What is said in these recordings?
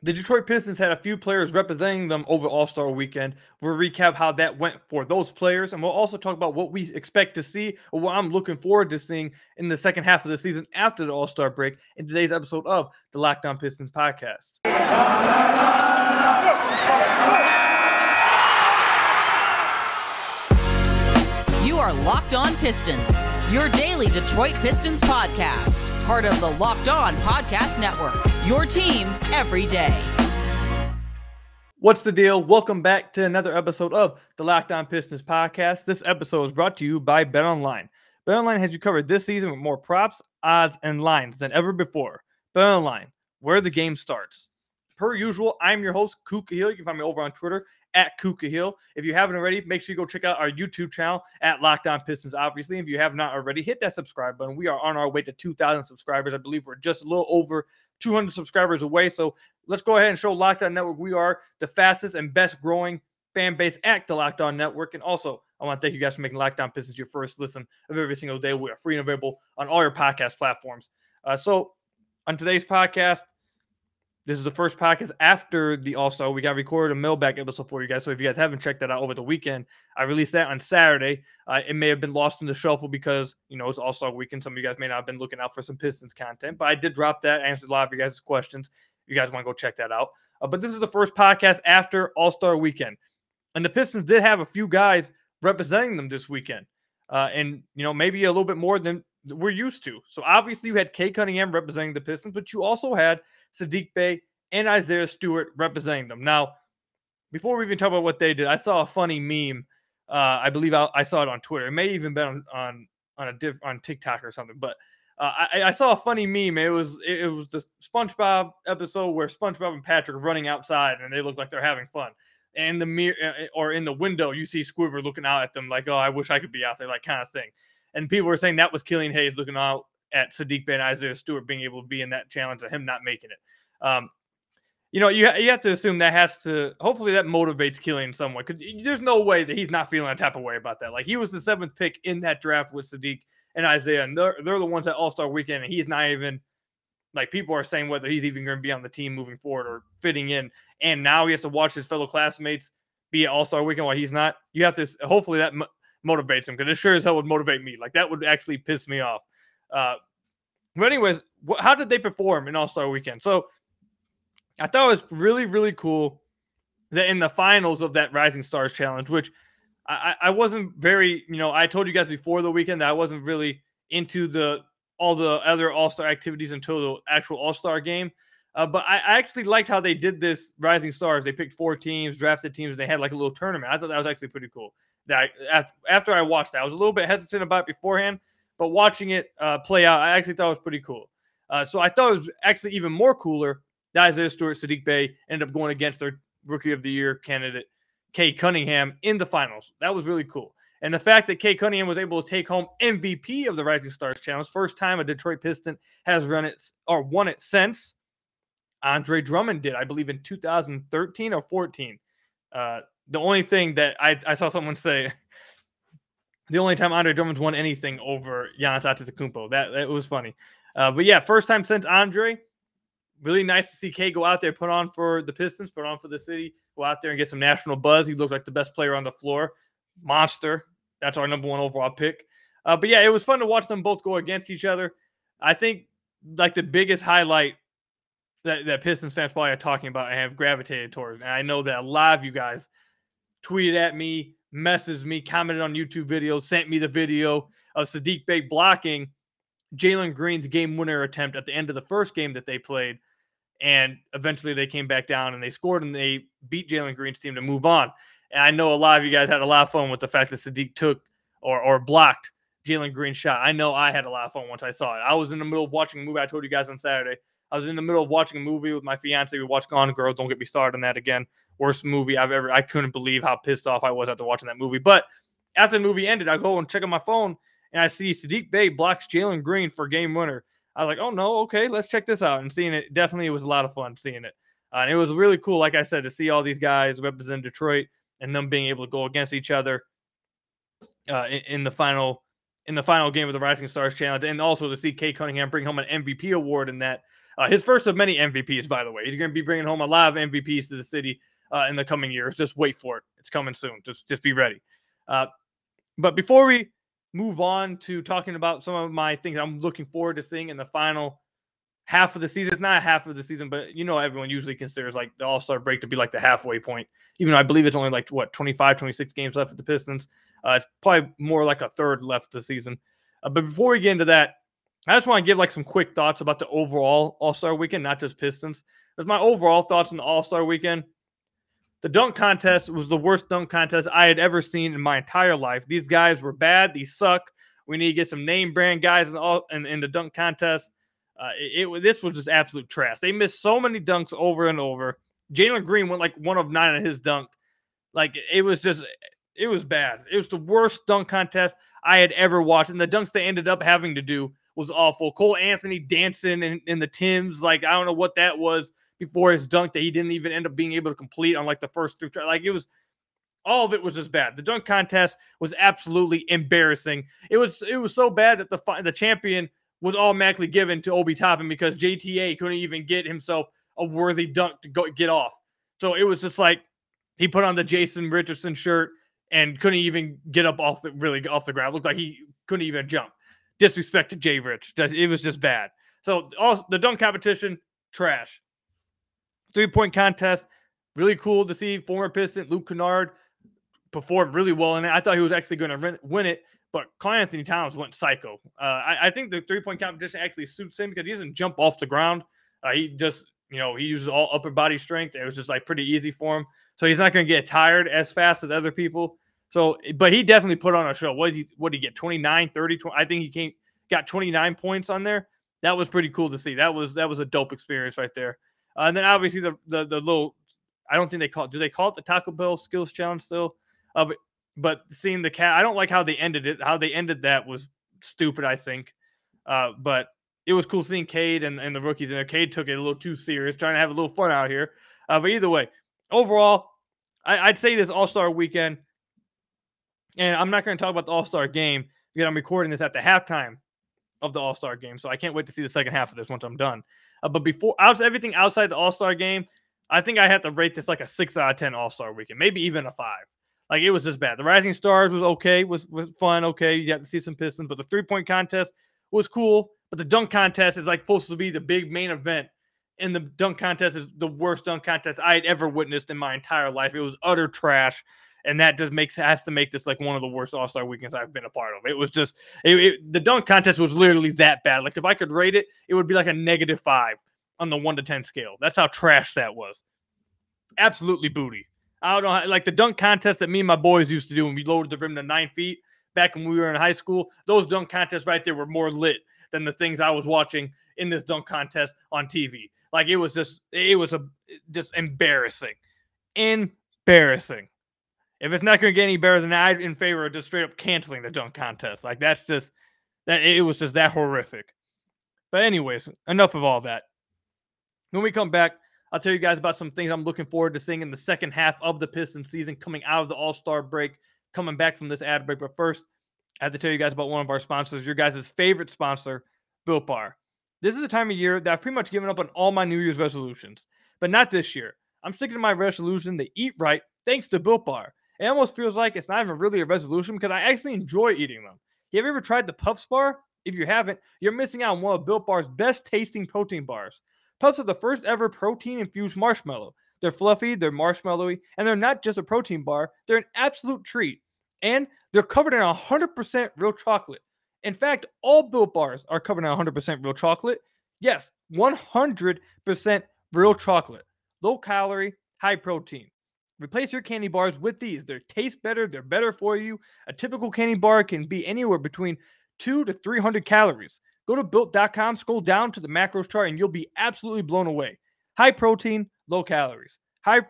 The Detroit Pistons had a few players representing them over All-Star Weekend. We'll recap how that went for those players, and we'll also talk about what we expect to see, or what I'm looking forward to seeing in the second half of the season after the All-Star break in today's episode of the Locked On Pistons podcast. You are Locked On Pistons, your daily Detroit Pistons podcast. Part of the Locked On Podcast Network, your team every day. What's the deal? Welcome back to another episode of the Locked On Pistons podcast. This episode is brought to you by BetOnline. BetOnline has you covered this season with more props, odds, and lines than ever before. BetOnline, where the game starts. Per usual, I'm your host, Ku Kahil. You can find me over on Twitter at Ku Kahil. If you haven't already, make sure you go check out our YouTube channel at Locked On Pistons, obviously. If you have not already, hit that subscribe button. We are on our way to 2,000 subscribers. I believe we're just a little over 200 subscribers away. So let's go ahead and show Locked On Network we are the fastest and best growing fan base at the Locked On Network. And also, I want to thank you guys for making Locked On Pistons your first listen of every single day. We are free and available on all your podcast platforms. So on today's podcast, this is the first podcast after the All-Star Week. I recorded a mailbag episode for you guys, so if you guys haven't checked that out over the weekend, I released that on Saturday. It may have been lost in the shuffle because, it's All-Star Weekend. Some of you guys may not have been looking out for some Pistons content, but I did drop that. I answered a lot of you guys' questions. If you guys want to go check that out. But this is the first podcast after All-Star Weekend. And the Pistons did have a few guys representing them this weekend. And maybe a little bit more than we're used to. So obviously you had Cade Cunningham representing the Pistons, but you also had Saddiq Bey and Isaiah Stewart representing them. Now, before we even talk about what they did, I saw a funny meme. I believe I saw it on Twitter. It may even been on TikTok or something. But I saw a funny meme. It was the SpongeBob episode where SpongeBob and Patrick are running outside and they look like they're having fun. And the mirror or in the window, you see Squidward looking out at them like, "Oh, I wish I could be out there," like kind of thing. And people were saying that was Killian Hayes looking out at Saddiq Bey and Isaiah Stewart being able to be in that challenge and him not making it. You have to assume that hopefully that motivates Killian somewhat, because there's no way that he's not feeling a type of way about that. Like, he was the 7th pick in that draft with Saddiq and Isaiah, and they're the ones at All-Star Weekend, and he's not even, like, people are saying whether he's even going to be on the team moving forward or fitting in, and now he has to watch his fellow classmates be at All-Star Weekend while he's not. You have to, hopefully that motivates him, because it sure as hell would motivate me. Like, that would actually piss me off. But anyways, how did they perform in All-Star Weekend? So I thought it was really, really cool that in the finals of that Rising Stars Challenge, which I wasn't very, I told you guys before the weekend that I wasn't really into all the other All-Star activities until the actual All-Star game. But I actually liked how they did this Rising Stars. They picked 4 teams, drafted teams, and they had like a little tournament. I thought that was actually pretty cool. After I watched that, I was a little bit hesitant about it beforehand, but watching it play out, I actually thought it was pretty cool. So I thought it was actually even more cooler that Isaiah Stewart, Saddiq Bey ended up going against their Rookie of the Year candidate, Cade Cunningham, in the finals. That was really cool. And the fact that Cade Cunningham was able to take home MVP of the Rising Stars Challenge, first time a Detroit Piston has won it since Andre Drummond did, I believe in 2013 or 14. The only thing that I saw someone say, the only time Andre Drummond's won anything over Giannis Antetokounmpo. That was funny. But yeah, first time since Andre. Really nice to see Cade go out there, put on for the Pistons, put on for the city, go out there and get some national buzz. He looked like the best player on the floor. Monster. That's our number 1 overall pick. But yeah, it was fun to watch them both go against each other. I think like the biggest highlight that Pistons fans probably are talking about and have gravitated towards, and I know that a lot of you guys tweeted at me, messaged me, commented on YouTube videos, sent me the video of Saddiq Bey blocking Jalen Green's game winner attempt at the end of the first game that they played. And eventually they came back down and they scored and they beat Jalen Green's team to move on. And I know a lot of you guys had a lot of fun with the fact that Saddiq took or blocked Jalen Green's shot. I know I had a lot of fun once I saw it. I was in the middle of watching a movie. I told you guys on Saturday. I was in the middle of watching a movie with my fiance. We watched Gone Girl. Don't get me started on that again. Worst movie I've ever. I couldn't believe how pissed off I was after watching that movie. But after the movie ended, I go and check on my phone and I see Saddiq Bey blocks Jalen Green for game winner. I was like, oh no, okay, let's check this out. And seeing it, definitely it was a lot of fun seeing it. And it was really cool, like I said, to see all these guys represent Detroit and them being able to go against each other in the final game of the Rising Stars Challenge, and also to see Cade Cunningham bring home an MVP award in that. His first of many MVPs, by the way. He's going to be bringing home a lot of MVPs to the city in the coming years. Just wait for it. It's coming soon. Just be ready. But before we move on to talking about some of my things I'm looking forward to seeing in the final half of the season. It's not half of the season, but everyone usually considers like the All-Star break to be like the halfway point, even though I believe it's only like 25, 26 games left for the Pistons. It's probably more like a third left this season. But before we get into that, I just want to give like some quick thoughts about the overall All-Star weekend, not just Pistons. That's my overall thoughts on the All-Star weekend. The dunk contest was the worst dunk contest I had ever seen in my entire life. These guys were bad. These suck. We need to get some name brand guys in the dunk contest. This was just absolute trash. They missed so many dunks over and over. Jalen Green went like 1 of 9 on his dunk. Like it was bad. It was the worst dunk contest I had ever watched. And the dunks they ended up having to do was awful. Cole Anthony dancing in the Timbs. Like, I don't know what that was before his dunk that he didn't even end up being able to complete on like the first 2 tries. Like all of it was just bad. The dunk contest was absolutely embarrassing. It was so bad that the champion was automatically given to Obi Toppin because JTA couldn't even get himself a worthy dunk to get off. So it was just like he put on the Jason Richardson shirt and couldn't even get up off the ground. It looked like he couldn't even jump. Disrespect to Jay Rich. It was just bad. So the dunk competition, trash. 3-point contest, really cool to see former Piston Luke Kennard performed really well in it. I thought he was actually going to win it, but Karl Anthony Towns went psycho. I think the 3-point competition actually suits him because he doesn't jump off the ground. He just, he uses all upper body strength. It was just like pretty easy for him. So he's not going to get tired as fast as other people. So, but he definitely put on a show. What did he get? 29, 30, 20? I think he got 29 points on there. That was pretty cool to see. That was a dope experience right there. And then obviously the little, I don't think do they call it the Taco Bell Skills Challenge still? But seeing the cat, I don't like how they ended it. How they ended that was stupid, I think. But it was cool seeing Cade and the rookies in there. Cade took it a little too serious, trying to have a little fun out here. But either way, overall, I'd say this All-Star weekend, and I'm not going to talk about the All-Star game because I'm recording this at the halftime of the All-Star game, so I can't wait to see the second half of this once I'm done. But before everything outside the All-Star game, I think I have to rate this like a 6 out of 10 All-Star weekend, maybe even a 5. Like, it was just bad. The Rising Stars was okay, was fun, okay. You got to see some Pistons, but the 3-point contest was cool. But the dunk contest is like supposed to be the big main event, and the dunk contest is the worst dunk contest I had ever witnessed in my entire life. It was utter trash, and that just has to make this like one of the worst All-Star weekends I've been a part of. It was just the dunk contest was literally that bad. Like, if I could rate it, it would be like a -5 on the 1 to 10 scale. That's how trash that was. Absolutely booty. I don't know, like the dunk contest that me and my boys used to do when we loaded the rim to 9 feet back when we were in high school. Those dunk contests right there were more lit than the things I was watching in this dunk contest on TV. Like, it was just embarrassing. Embarrassing. If it's not going to get any better than that, I'm in favor of just straight up canceling the dunk contest. Like, it was just that horrific. But anyways, enough of all that. When we come back, I'll tell you guys about some things I'm looking forward to seeing in the second half of the Pistons season coming out of the All-Star break, coming back from this ad break. But first, I have to tell you guys about one of our sponsors, your guys' favorite sponsor, Built Bar. This is the time of year that I've pretty much given up on all my New Year's resolutions, but not this year. I'm sticking to my resolution to eat right thanks to Built Bar. It almost feels like it's not even really a resolution because I actually enjoy eating them. Have you ever tried the Puffs bar? If you haven't, you're missing out on one of Built Bar's best tasting protein bars. Puffs are the first ever protein-infused marshmallow. They're fluffy, they're marshmallowy, and they're not just a protein bar. They're an absolute treat. And they're covered in 100% real chocolate. In fact, all Built Bars are covered in 100% real chocolate. Yes, 100% real chocolate. Low calorie, high protein. Replace your candy bars with these. They taste better. They're better for you. A typical candy bar can be anywhere between 200 to 300 calories. Go to Built.com, scroll down to the macros chart, and you'll be absolutely blown away. High protein, low calories. High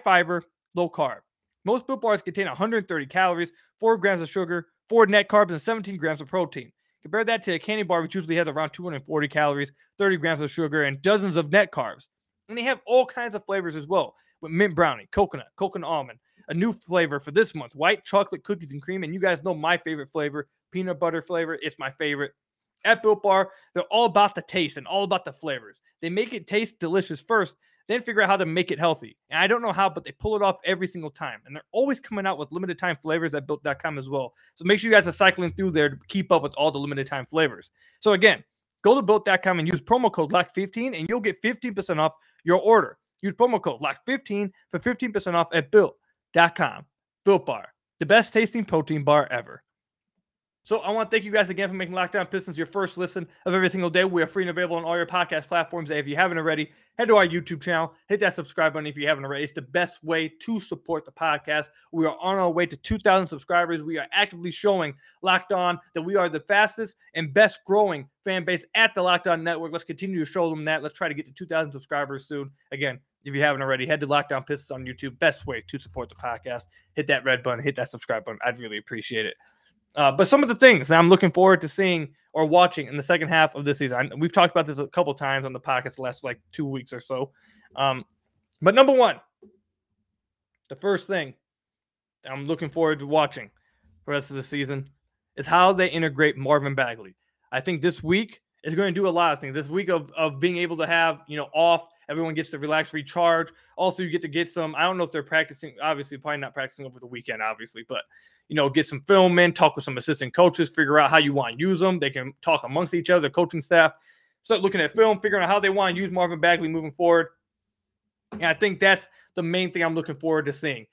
fiber, low carb. Most Built Bars contain 130 calories, 4 grams of sugar, 4 net carbs, and 17 grams of protein. Compare that to a candy bar, which usually has around 240 calories, 30 grams of sugar, and dozens of net carbs. And they have all kinds of flavors as well, with mint brownie, coconut almond, a new flavor for this month, white chocolate cookies and cream, and you guys know my favorite flavor, peanut butter flavor. It's my favorite. At Built Bar, they're all about the taste and all about the flavors. They make it taste delicious first, then figure out how to make it healthy. And I don't know how, but they pull it off every single time. And they're always coming out with limited time flavors at Built.com as well. So make sure you guys are cycling through there to keep up with all the limited time flavors. So again, go to Built.com and use promo code LOCK15 and you'll get 15% off your order. Use promo code LOCK15 for 15% off at Built.com. Built Bar, the best tasting protein bar ever. So I want to thank you guys again for making Locked On Pistons your first listen of every single day. We are free and available on all your podcast platforms. If you haven't already, head to our YouTube channel. Hit that subscribe button if you haven't already. It's the best way to support the podcast. We are on our way to 2,000 subscribers. We are actively showing Locked On that we are the fastest and best growing fan base at the Locked On Network. Let's continue to show them that. Let's try to get to 2,000 subscribers soon. Again, if you haven't already, head to Locked On Pistons on YouTube. Best way to support the podcast. Hit that red button. Hit that subscribe button. I'd really appreciate it. But some of the things that I'm looking forward to seeing or watching in the second half of this season, we've talked about this a couple times on the podcast the last 2 weeks or so. But number one, the first thing that I'm looking forward to watching for the rest of the season is how they integrate Marvin Bagley. I think this week is going to do a lot of things. This week of being able to have, off, everyone gets to relax, recharge. Also, you get to get some, I don't know if they're practicing, obviously, probably not practicing over the weekend, obviously, but get some film in, talk with some assistant coaches, figure out how you want to use them. They can talk amongst each other, coaching staff, start looking at film, figuring out how they want to use Marvin Bagley moving forward. And I think that's the main thing I'm looking forward to seeing.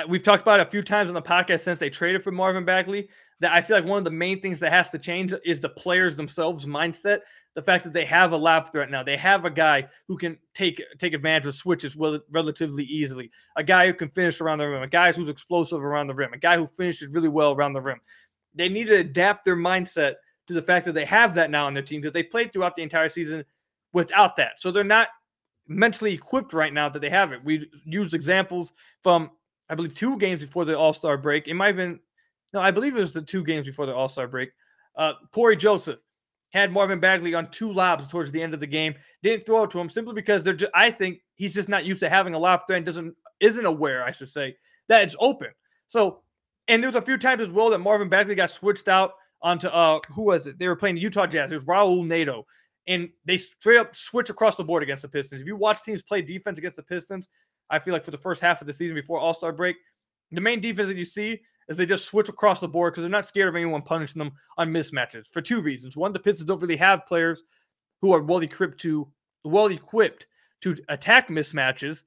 We've talked about it a few times on the podcast since they traded for Marvin Bagley, that I feel like one of the main things that has to change is the players themselves' mindset. The fact that they have a lob threat now. They have a guy who can take advantage of switches relatively easily. A guy who can finish around the rim. A guy who's explosive around the rim. A guy who finishes really well around the rim. They need to adapt their mindset to the fact that they have that now on their team because they played throughout the entire season without that. So they're not mentally equipped right now that they have it. We used examples from, I believe, 2 games before the All-Star break. It might have been, no, I believe it was the 2 games before the All-Star break. Corey Joseph had Marvin Bagley on 2 lobs towards the end of the game. Didn't throw it to him simply because I think he's just not used to having a lob threat and isn't aware, I should say, that it's open. So, and there's a few times as well that Marvin Bagley got switched out onto, who was it? They were playing the Utah Jazz. It was Raul Neto. And they straight up switch across the board against the Pistons. If you watch teams play defense against the Pistons, I feel like for the first half of the season before All-Star break, the main defense that you see is they just switch across the board because they're not scared of anyone punishing them on mismatches for 2 reasons. One, the Pistons don't really have players who are well equipped to attack mismatches.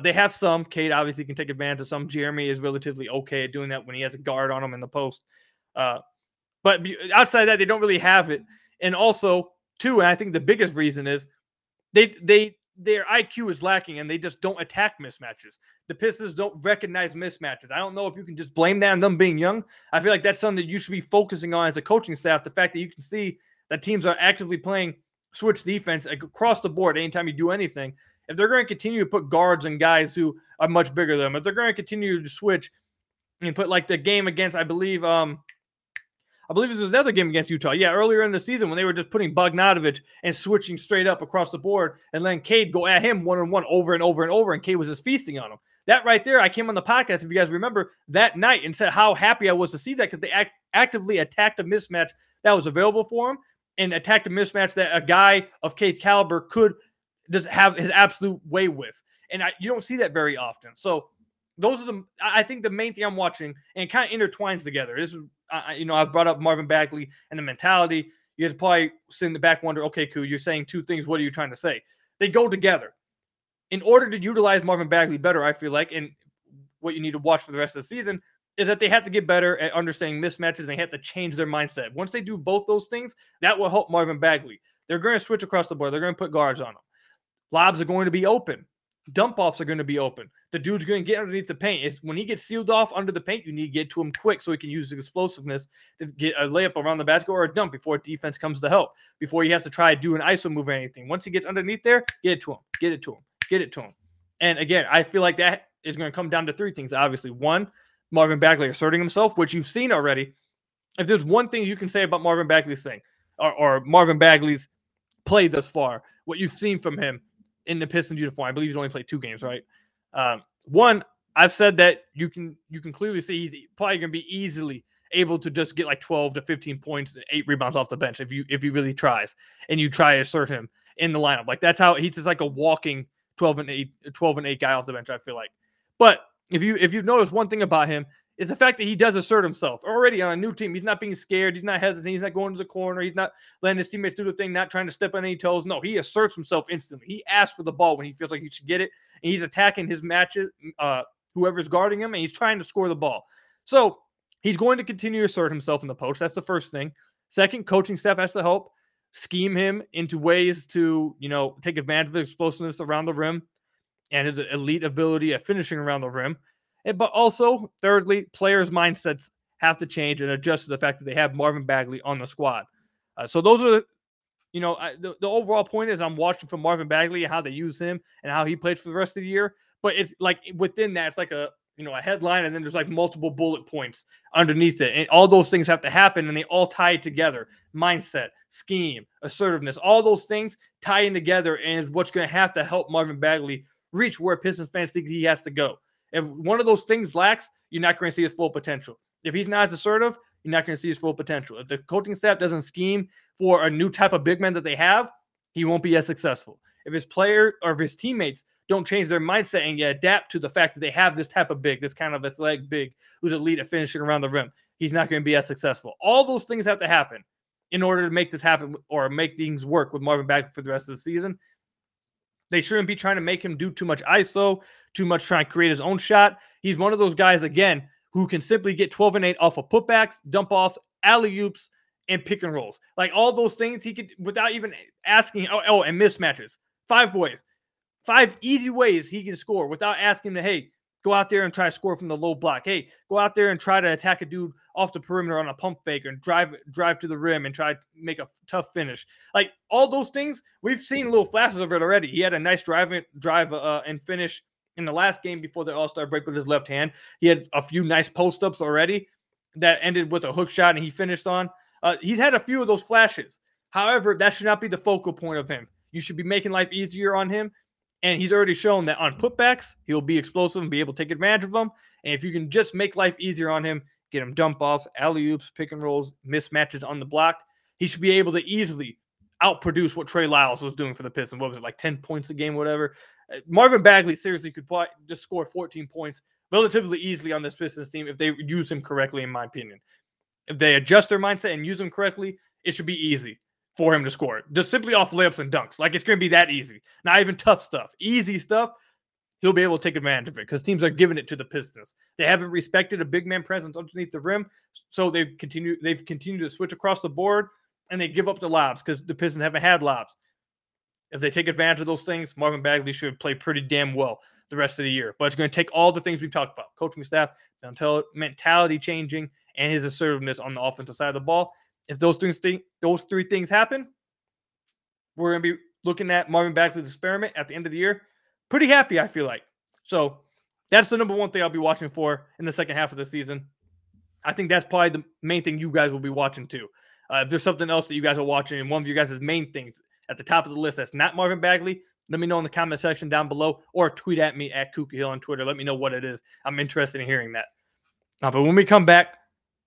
They have some. Cade obviously can take advantage of some. Jeremy is relatively okay at doing that when he has a guard on him in the post. But outside of that, they don't really have it. And also, too, and I think the biggest reason is their IQ is lacking and they just don't attack mismatches. The Pistons don't recognize mismatches. I don't know if you can just blame that on them being young. I feel like that's something that you should be focusing on as a coaching staff. The fact that you can see that teams are actively playing switch defense across the board anytime you do anything. If they're going to continue to put guards and guys who are much bigger than them, if they're going to continue to switch and put like the game against, I believe this was another game against Utah. Yeah, earlier in the season when they were just putting Bogdanovich and switching straight up across the board and letting Cade go at him one-on-one over and over and over, and Cade was just feasting on him. That right there, I came on the podcast, if you guys remember, that night and said how happy I was to see that because they actively attacked a mismatch that was available for him and attacked a mismatch that a guy of Cade's caliber could just have his absolute way with. And you don't see that very often. So those are I think the main thing I'm watching, and it kind of intertwines together. This is, I've brought up Marvin Bagley and the mentality. You guys probably sit in the back wonder, okay, cool, you're saying 2 things. What are you trying to say? They go together. In order to utilize Marvin Bagley better, I feel like, and what you need to watch for the rest of the season, is that they have to get better at understanding mismatches. They have to change their mindset. Once they do both those things, that will help Marvin Bagley. They're going to switch across the board. They're going to put guards on them. Lobs are going to be open. Dump-offs are going to be open. The dude's going to get underneath the paint. When he gets sealed off under the paint, you need to get to him quick so he can use his explosiveness to get a layup around the basket or a dunk before defense comes to help, before he has to try to do an ISO move or anything. Once he gets underneath there, get it to him. Get it to him. Get it to him. And again, I feel like that is going to come down to 3 things. Obviously, 1, Marvin Bagley asserting himself, which you've seen already. If there's one thing you can say about Marvin Bagley's thing, or Marvin Bagley's play thus far, what you've seen from him in the Pistons uniform, I believe he's only played 2 games, right? 1, I've said that you can clearly see he's probably going to be easily able to just get like 12 to 15 points and 8 rebounds off the bench if he really tries and you try to assert him in the lineup. Like that's how he's just like a walking 12 and 8 guy off the bench, I feel like. But if you've noticed one thing about him is the fact that he does assert himself already on a new team. He's not being scared. He's not hesitant. He's not going to the corner. He's not letting his teammates do the thing, not trying to step on any toes. No, he asserts himself instantly. He asks for the ball when he feels like he should get it, and he's attacking his matches, whoever's guarding him, and he's trying to score the ball. So he's going to continue to assert himself in the post. That's the first thing. Second, coaching staff has to help scheme him into ways to, take advantage of the explosiveness around the rim and his elite ability at finishing around the rim. But also, thirdly, players' mindsets have to change and adjust to the fact that they have Marvin Bagley on the squad. So those are, the overall point is I'm watching for Marvin Bagley and how they use him and how he played for the rest of the year. But it's like within that, it's like a headline, and then there's like multiple bullet points underneath it. And all those things have to happen, and they all tie together. Mindset, scheme, assertiveness, all those things tying together, and is what's going to have to help Marvin Bagley reach where Pistons fans think he has to go. If one of those things lacks, you're not going to see his full potential. If he's not as assertive, you're not going to see his full potential. If the coaching staff doesn't scheme for a new type of big man that they have, he won't be as successful. If his player or if his teammates don't change their mindset and adapt to the fact that they have this type of big, this kind of athletic big who's elite at finishing around the rim, he's not going to be as successful. All those things have to happen in order to make this happen or make things work with Marvin Bagley for the rest of the season. They shouldn't be trying to make him do too much ISO, too much trying to create his own shot. He's one of those guys, again, who can simply get 12 and 8 off of putbacks, dump-offs, alley-oops, and pick and rolls. Like all those things he could, without even asking, and mismatches. 5 ways. 5 easy ways he can score without asking him to, hey, go out there and try to score from the low block. Hey, go out there and try to attack a dude off the perimeter on a pump fake and drive to the rim and try to make a tough finish. Like all those things, we've seen little flashes of it already. He had a nice drive and finish in the last game before the All-Star break with his left hand. He had a few nice post-ups already that ended with a hook shot and he finished on. He's had a few of those flashes. However, that should not be the focal point of him. You should be making life easier on him. And he's already shown that on putbacks, he'll be explosive and be able to take advantage of them. And if you can just make life easier on him, get him dump-offs, alley-oops, pick and rolls, mismatches on the block, he should be able to easily outproduce what Trey Lyles was doing for the Pistons. What was it, like 10 points a game, whatever? Marvin Bagley seriously could probably just score 14 points relatively easily on this Pistons team if they use him correctly, in my opinion. If they adjust their mindset and use him correctly, it should be easy for him to score. Just simply off layups and dunks. Like, it's going to be that easy. Not even tough stuff. Easy stuff, he'll be able to take advantage of it because teams are giving it to the Pistons. They haven't respected a big man presence underneath the rim, so they've continued to switch across the board, and they give up the lobs because the Pistons haven't had lobs. If they take advantage of those things, Marvin Bagley should play pretty damn well the rest of the year. But it's going to take all the things we've talked about: coaching staff, mentality changing, and his assertiveness on the offensive side of the ball. If those 3 things happen, we're going to be looking at Marvin Bagley's experiment at the end of the year. Pretty happy, I feel like. So that's the number one thing I'll be watching for in the second half of the season. I think that's probably the main thing you guys will be watching too. If there's something else that you guys are watching and one of you guys' main things at the top of the list that's not Marvin Bagley, let me know in the comment section down below or tweet at me at Kooky Hill on Twitter. Let me know what it is. I'm interested in hearing that. But when we come back,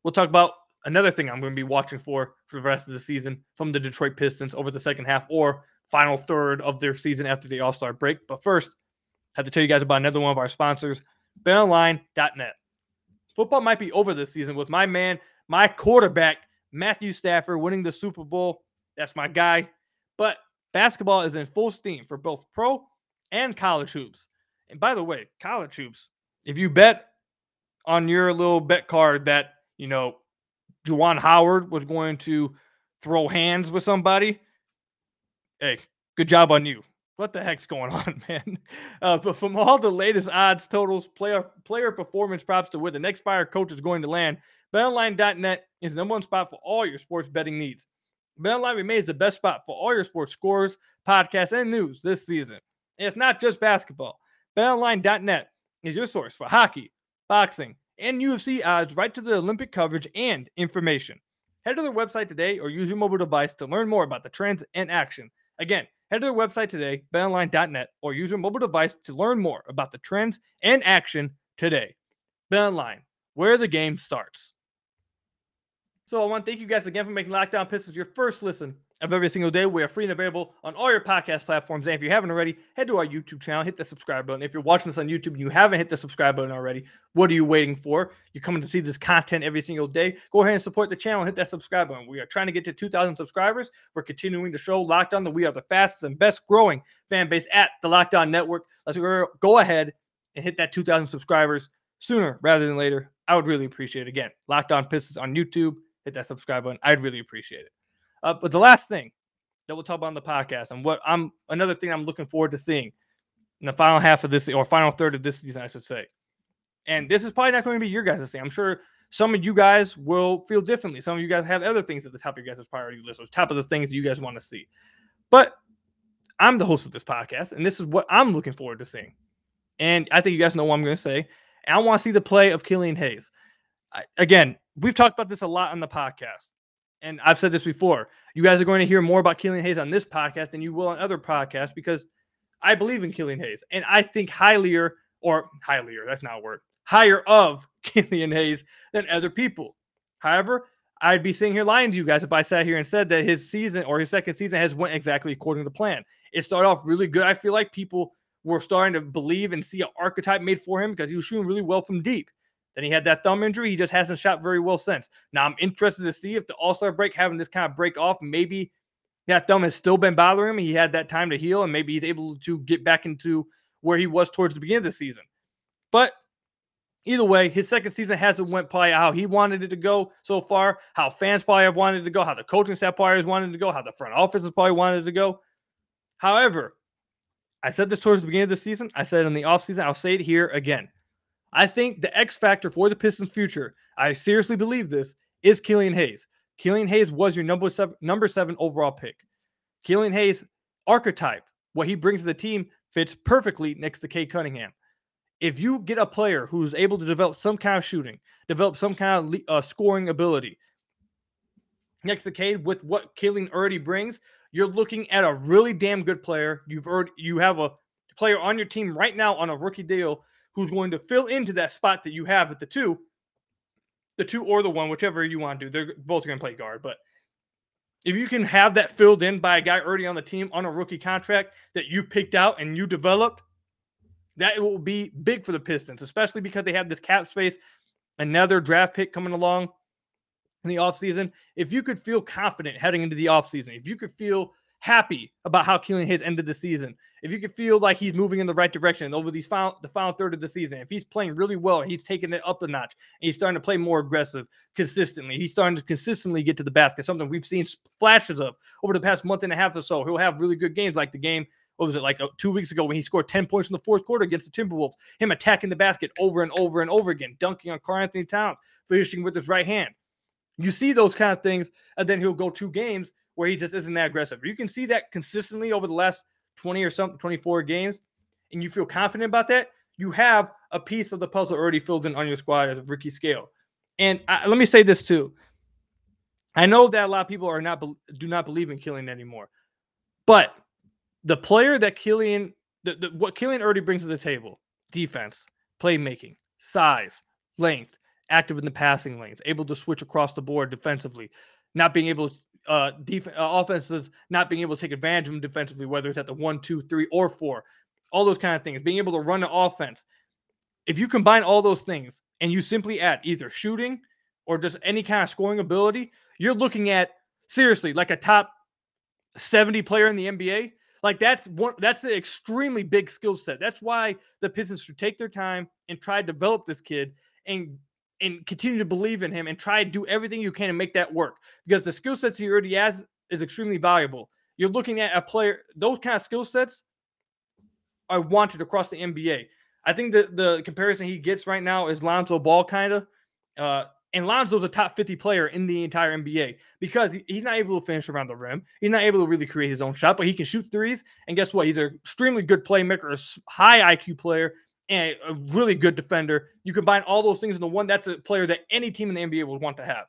we'll talk about another thing I'm going to be watching for the rest of the season from the Detroit Pistons over the second half or final third of their season after the All-Star break. But first, I have to tell you guys about another one of our sponsors, BetOnline.net. Football might be over this season with my quarterback, Matthew Stafford, winning the Super Bowl. That's my guy. But basketball is in full steam for both pro and college hoops. And by the way, college hoops, if you bet on your little bet card that, Juwan Howard was going to throw hands with somebody, hey, good job on you. What the heck's going on, man? But from all the latest odds, totals, player performance props to where the next fire coach is going to land, BetOnline.net is the number one spot for all your sports betting needs. BetOnline remains the best spot for all your sports scores, podcasts, and news this season. And it's not just basketball. BetOnline.net is your source for hockey, boxing, and UFC odds right to the Olympic coverage and information. Head to their website today or use your mobile device to learn more about the trends and action. Again, head to their website today, betonline.net, or use your mobile device to learn more about the trends and action today. BetOnline, where the game starts. So I want to thank you guys again for making Locked On Pistons your first listen of every single day. We are free and available on all your podcast platforms. And if you haven't already, head to our YouTube channel, hit the subscribe button. If you're watching this on YouTube and you haven't hit the subscribe button already, what are you waiting for? You're coming to see this content every single day. Go ahead and support the channel and hit that subscribe button. We are trying to get to 2,000 subscribers. We're continuing to show Locked On that we are the fastest and best growing fan base at the Locked On Network. Let's go ahead and hit that 2,000 subscribers sooner rather than later. I would really appreciate it. Again, Locked On Pistons on YouTube. Hit that subscribe button. I'd really appreciate it. But the last thing that we'll talk about on the podcast, and another thing I'm looking forward to seeing in the final half of this, or final third of this season, I should say. And this is probably not going to be your guys' thing. I'm sure some of you guys will feel differently. Some of you guys have other things at the top of your guys' priority list, or top of the things that you guys want to see. But I'm the host of this podcast, and this is what I'm looking forward to seeing. And I think you guys know what I'm going to say. And I want to see the play of Killian Hayes. Again, we've talked about this a lot on the podcast, and I've said this before. You guys are going to hear more about Killian Hayes on this podcast than you will on other podcasts because I believe in Killian Hayes, and I think higher of Killian Hayes than other people. However, I'd be sitting here lying to you guys if I sat here and said that his season or his second season has went exactly according to plan. It started off really good. I feel like people were starting to believe and see an archetype made for him because he was shooting really well from deep. Then he had that thumb injury. He just hasn't shot very well since. Now, I'm interested to see if the All-Star break, having this kind of break off, maybe that thumb has still been bothering him. He had that time to heal, and maybe he's able to get back into where he was towards the beginning of the season. But either way, his second season hasn't went probably how he wanted it to go so far, how fans probably have wanted it to go, how the coaching staff probably has wanted it to go, how the front office has probably wanted it to go. However, I said this towards the beginning of the season. I said it in the offseason. I'll say it here again. I think the X factor for the Pistons' future, I seriously believe this, is Killian Hayes. Killian Hayes was your number seven overall pick. Killian Hayes' archetype, what he brings to the team, fits perfectly next to Cade Cunningham. If you get a player who's able to develop some kind of shooting, develop some kind of scoring ability next to Cade with what Killian already brings, you're looking at a really damn good player. You have a player on your team right now on a rookie deal who's going to fill into that spot that you have at the two or the one, whichever you want to do. They're both going to play guard. But if you can have that filled in by a guy already on the team on a rookie contract that you picked out and you developed, that will be big for the Pistons, especially because they have this cap space, another draft pick coming along in the offseason. If you could feel confident heading into the offseason, if you could feel happy about how Killian Hayes ended the season, if you could feel like he's moving in the right direction over the final third of the season, if he's playing really well and he's taking it up a notch and he's starting to play more aggressive consistently, he's starting to consistently get to the basket, something we've seen flashes of over the past month and a half or so. He'll have really good games like the game, what was it, like 2 weeks ago when he scored 10 points in the fourth quarter against the Timberwolves, him attacking the basket over and over and over again, dunking on Karl-Anthony Towns, finishing with his right hand. You see those kind of things, and then he'll go 2 games where he just isn't that aggressive. You can see that consistently over the last 20 or something, 24 games, and you feel confident about that. You have a piece of the puzzle already filled in on your squad at a rookie scale. And let me say this too. I know that a lot of people do not believe in Killian anymore, but the player that what Killian already brings to the table: defense, playmaking, size, length, active in the passing lanes, able to switch across the board defensively, not being able to offenses not being able to take advantage of them defensively, whether it's at the 1, 2, 3, or 4, all those kind of things, being able to run the offense. If you combine all those things and you simply add either shooting or just any kind of scoring ability, you're looking at seriously like a top 70 player in the NBA. Like that's an extremely big skill set. That's why the Pistons should take their time and try to develop this kid and continue to believe in him and try to do everything you can to make that work, because the skill sets he already has is extremely valuable. You're looking at a player, those kind of skill sets are wanted across the NBA. I think the comparison he gets right now is Lonzo Ball kind of. And Lonzo's a top 50 player in the entire NBA because he's not able to finish around the rim. He's not able to really create his own shot, but he can shoot threes. And guess what? He's an extremely good playmaker, a high IQ player, and a really good defender. You combine all those things into one. That's a player that any team in the NBA would want to have.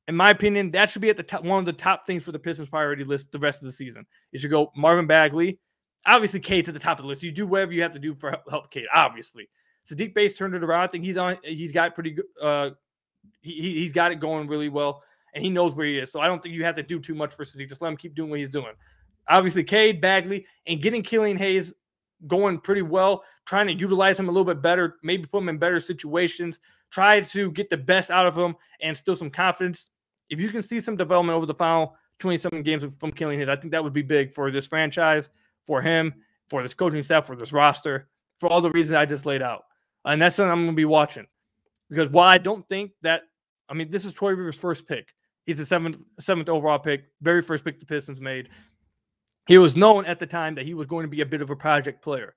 In my opinion, that should be at the top, one of the top things for the Pistons priority list the rest of the season. You should go Marvin Bagley. Obviously, Cade's at the top of the list. You do whatever you have to do for help Cade, obviously. Sadiq Bey's turned it around. I think he's got pretty He's got it going really well, and he knows where he is. So I don't think you have to do too much for Sadiq. Just let him keep doing what he's doing. Obviously, Cade, Bagley, and getting Killian Hayes going pretty well, trying to utilize him a little bit better, maybe put him in better situations, try to get the best out of him and still some confidence. If you can see some development over the final 27 games from Killian Hayes, I think that would be big for this franchise, for him, for this coaching staff, for this roster, for all the reasons I just laid out. And that's what I'm going to be watching. Because while I don't think that, I mean, this is Troy Weaver's first pick. He's the seventh overall pick, very first pick the Pistons made. He was known at the time that he was going to be a bit of a project player,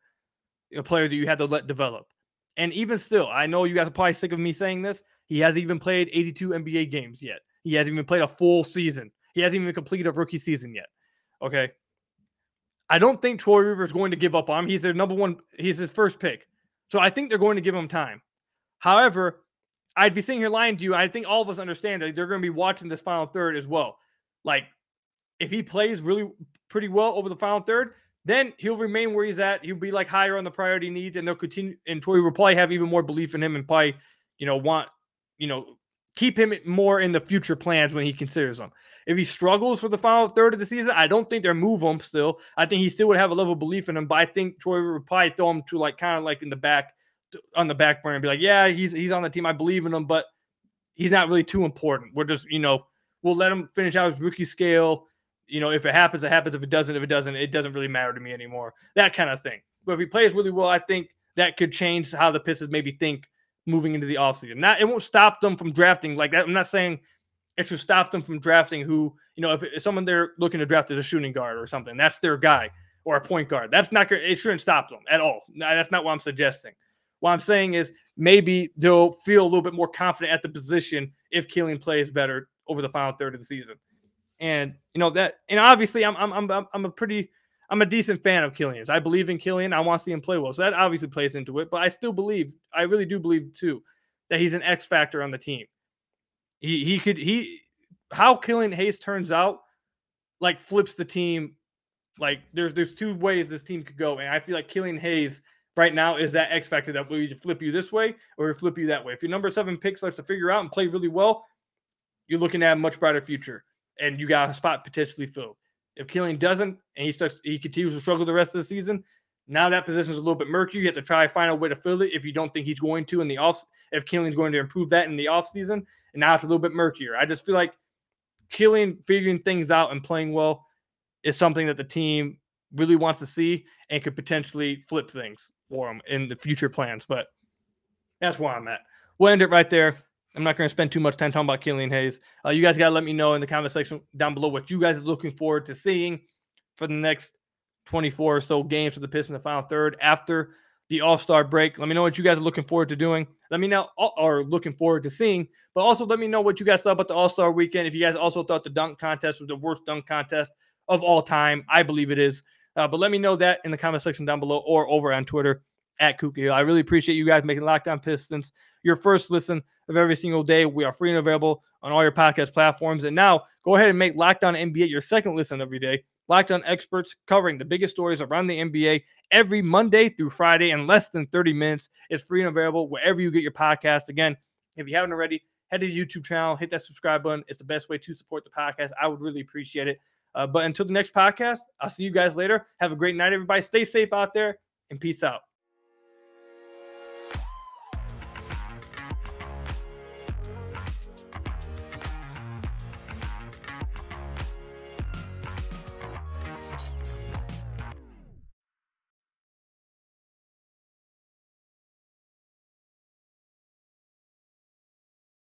a player that you had to let develop. And even still, I know you guys are probably sick of me saying this. He hasn't even played 82 NBA games yet. He hasn't even played a full season. He hasn't even completed a rookie season yet. Okay. I don't think Troy Weaver is going to give up on him. He's their number one. He's his first pick. So I think they're going to give him time. However, I'd be sitting here lying to you. I think all of us understand that they're going to be watching this final third as well. Like, if he plays really pretty well over the final third, then he'll remain where he's at. He'll be like higher on the priority needs, and they'll continue. And Troy will probably have even more belief in him and probably, keep him more in the future plans when he considers them. If he struggles for the final third of the season, I don't think they'll move him still. I think he still would have a level of belief in him, but I think Troy would probably throw him to in the back, on the back burner and be like, yeah, he's on the team. I believe in him, but he's not really too important. We're just, we'll let him finish out his rookie scale. If it happens, it happens. If it doesn't, it doesn't really matter to me anymore. That kind of thing. But if he plays really well, I think that could change how the Pistons maybe think moving into the offseason. It won't stop them from drafting like that. I'm not saying it should stop them from drafting who, if someone they're looking to draft as a shooting guard or something, that's their guy, or a point guard. That's not it shouldn't stop them at all. That's not what I'm suggesting. What I'm saying is maybe they'll feel a little bit more confident at the position if Killian plays better over the final third of the season. And obviously I'm a decent fan of Killian's. I believe in Killian. I want to see him play well. So that obviously plays into it. But I really do believe too, that he's an X factor on the team. How Killian Hayes turns out, like, flips the team. Like, there's two ways this team could go. And I feel like Killian Hayes right now is that X factor that will either flip you this way or flip you that way. If your number 7 pick starts to figure out and play really well, you're looking at a much brighter future. And you got a spot potentially filled. If Killian doesn't, and he continues to struggle the rest of the season, now that position is a little bit murky. You have to try to find a way to fill it if you don't think he's going to in the off. If Killian's going to improve that in the offseason, and now it's a little bit murkier. I just feel like Killian figuring things out and playing well is something that the team really wants to see and could potentially flip things for him in the future plans. But that's where I'm at. We'll end it right there. I'm not going to spend too much time talking about Killian Hayes. You guys got to let me know in the comment section down below what you guys are looking forward to seeing for the next 24 or so games for the Pistons in the final third after the All-Star break. Let me know what you guys are looking forward to doing. Let me know, or looking forward to seeing, but also let me know what you guys thought about the All-Star weekend. If you guys also thought the dunk contest was the worst dunk contest of all time, I believe it is. But let me know that in the comment section down below or over on Twitter @Kookie. I really appreciate you guys making Locked On Pistons your first listen of every single day. We are free and available on all your podcast platforms. And now go ahead and make Locked On NBA your second listen every day. Locked On experts covering the biggest stories around the NBA every Monday through Friday in less than 30 minutes. It's free and available wherever you get your podcasts. Again, if you haven't already, head to the YouTube channel, hit that subscribe button. It's the best way to support the podcast. I would really appreciate it. But until the next podcast, I'll see you guys later. Have a great night, everybody. Stay safe out there, and peace out.